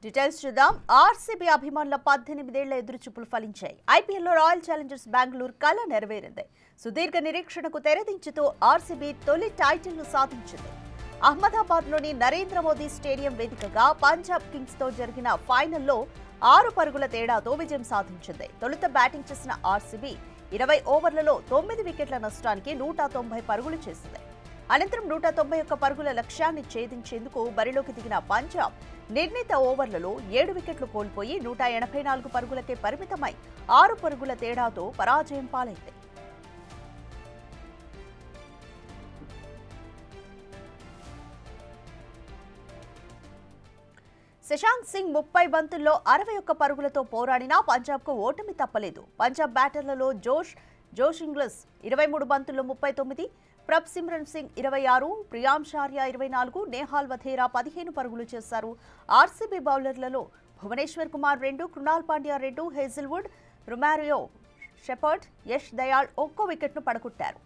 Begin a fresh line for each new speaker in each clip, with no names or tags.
Details చూద్దాం. RCB అభిమానుల 18 ఏళ్ల ఎదురుచూపులు ఫలించాయి. ఐపీఎల్లో రాయల్ ఛాలెంజర్స్ బెంగళూరు కల నెరవేరింది. సుదీర్ఘ నిరీక్షణకు తెరదించుతూ ఆర్సీబీ తొలి టైటిల్ను సాధించింది. అహ్మదాబాద్లోని నరేంద్ర మోదీ స్టేడియం వేదికగా పంజాబ్ కింగ్స్తో జరిగిన ఫైనల్లో 6 పరుగుల తేడాతో విజయం సాధించింది. తొలుత బ్యాటింగ్ చేసిన ఆర్సీబీ 20 ఓవర్లలో 9 వికెట్ల నష్టానికి 190 పరుగులు చేసింది. అనంతరం 191 పరుగుల లక్ష్యాన్ని ఛేదించేందుకు బరిలోకి దిగిన పంజాబ్ నిర్ణీత ఓవర్లలో 7 వికెట్లు కోల్పోయి 184 పరుగులకే పరిమితమై 6 పరుగుల తేడాతో పరాజయం పాలైంది. శశాంక్ సింగ్ 30 బంతుల్లో 61 పరుగులతో పోరాడినా పంజాబ్కు ఓటమి తప్పలేదు. పంజాబ్ బ్యాటర్లలో జోష్ ఇంగ్లీష్ 23 బంతుల్లో 39, ప్రభ్ సిమ్రన్ సింగ్ 26, ప్రియాంశ్ ఆర్య 24, నేహాల్ వధేరా 15 పరుగులు చేశారు. ఆర్సీబీ బౌలర్లలో Bhuvneshwar Kumar 2, Krunal Pandya 2, Hazlewood, Romario Shepherd, Yash Dayal ఒక్కో వికెట్ను పడగొట్టారు.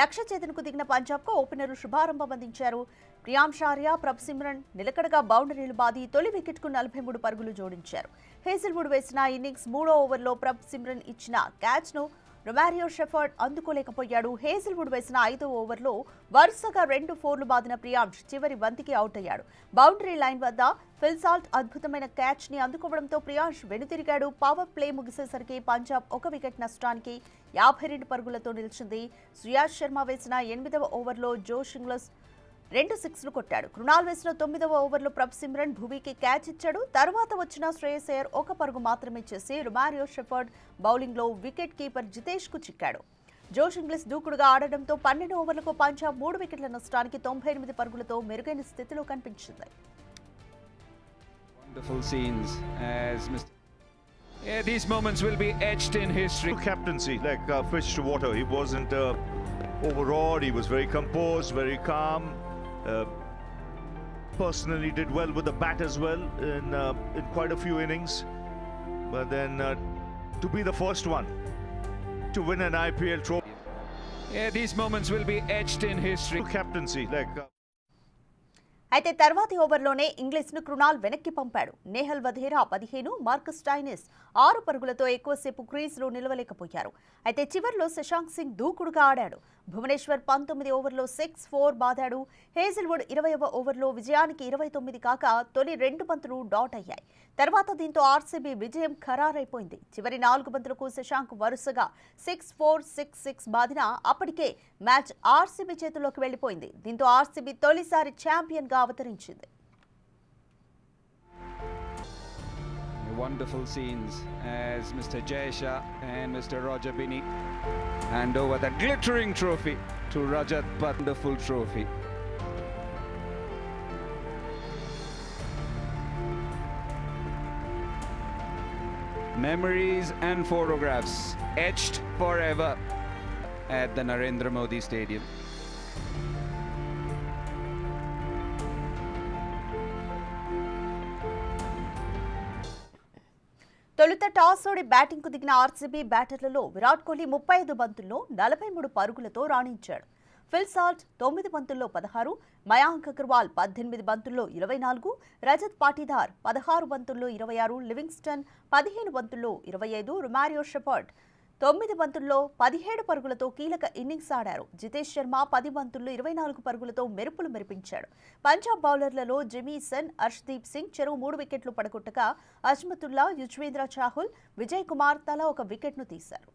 లక్ష్య ఛేదనకు దిగిన పంజాబ్కు ఓపెనర్లు శుభారంభం అందించారు. ప్రియాంశ్ ఆర్య, ప్రభ్ సిమ్రన్ నిలకడగా బౌండరీలు బాది తొలి వికెట్కు 43 పరుగులు జోడించారు. హేజిల్వుడ్ వేసిన ఇన్నింగ్స్ 3వ ఓవర్లో ప్రభ్ సిమ్రన్ ఇచ్చిన క్యాచ్ను రొమారియో షెఫర్డ్ అందుకోలేకపోయాడు. హేజిల్వుడ్ వేసిన 5వ ఓవర్లో వరుసగా 2 ఫోర్లు బాదిన ప్రియాంశ్ చివరి బంతికి అవుట్ అయ్యాడు. బౌండరీ లైన్ వద్ద ఫిల్సాల్ట్ అద్భుతమైన క్యాచ్ ని అందుకోవడంతో ప్రియాంశ్ వెనుతిరిగాడు. పవర్ ప్లే ముగిసేసరికి పంజాబ్ 1 వికెట్ నష్టానికి 52 పరుగులతో నిలిచింది. సుయాష్ శర్మ వేసిన 8వ ఓవర్లో జోష్ ఇంగ్లీష్ 2 సిక్స్లు కొట్టాడు. కృణాల్ వేసిన 9వ ఓవర్లో ప్రభ్ సిమ్రన్ భువీకి క్యాచ్ ఇచ్చాడు. తర్వాత వచ్చిన శ్రేయస్ అయ్యర్ 1 పరుగు మాత్రమే చేసి రొమారియో షెఫర్డ్ బౌలింగ్లో వికెట్ కీపర్ జితేష్కు చిక్కాడు. జోష్ ఇంగ్లీష్ దూకుడుగా ఆడడంతో 12 ఓవర్లకు పంజాబ్ 3 వికెట్ల నష్టానికి 98 పరుగులతో మెరుగైన స్థితిలో కనిపించింది.
Wonderful scenes as Mr. Yeah, these moments will be etched in history.
Captaincy, like fish to water. He wasn't overawed. He was very composed, very calm. Personally did well with the bat as well in quite a few innings. But then to be the first one to win an IPL trophy.
Yeah, these moments will be etched in history.
Captaincy, like.
అయితే తర్వాతి ఓవర్లోనే ఇంగ్లీష్ను కృణాల్ వెనక్కి పంపాడు. Nehal Wadhera 15, Marcus Stoinis 6 పరుగులతో ఎక్కువసేపు క్రీజ్లో నిలవలేకపోయారు. అయితే చివర్లో శశాంక్ సింగ్ దూకుడుగా ఆడాడు. భువనేశ్వర్ 19 ఓవర్లో 6-4 బాదాడు. హేజిల్వుడ్ 20వ ఓవర్లో విజయానికి 29 కాక తొలి 2 బంతులు డాట్ అయ్యాయి. తర్వాత దీంతో ఆర్సీబీ విజయం ఖరారైపోయింది. చివరి 4 బంతులకు శశాంక్ వరుసగా 6-4, 6-6 బాదినా అప్పటికే మ్యాచ్ ఆర్సీబీ చేతుల్లోకి వెళ్లిపోయింది. దీంతో ఆర్సీబీ తొలిసారి ఛాంపియన్ గా అవతరించింది.
Wonderful scenes as Mr. Jayasha and Mr. Roger Binny hand over that glittering trophy to Rajat. Wonderful trophy. Memories and photographs etched forever at the Narendra Modi Stadium.
తొలుత toss ఓడి batting కు దిగిన RCB బ్యాటర్లలో Virat Kohli 35 బంతుల్లో 43 పరుగులతో రాణించాడు. Phil Salt 9 బంతుల్లో 16, మయాంక్ అగర్వాల్ 18 బంతుల్లో 24, రజత్ పాటీదార్ 16 బంతుల్లో 26, Livingstone 15 బంతుల్లో 25, Romario shepherd 9 బంతుల్లో 17 పరుగులతో కీలక ఇన్నింగ్స్ ఆడారు. జితేష్ శర్మ 10 బంతుల్లో 24 పరుగులతో మెరుపులు మెరిపించాడు. పంజాబ్ బౌలర్లలో జమీసన్, అర్ష్దీప్ సింగ్ చెరో 3 వికెట్లు పడగొట్టగా అజ్మతుల్లా, యుజ్వేంద్ర చాహల్, విజయ్ కుమార్ తలా 1 వికెట్ను తీశారు.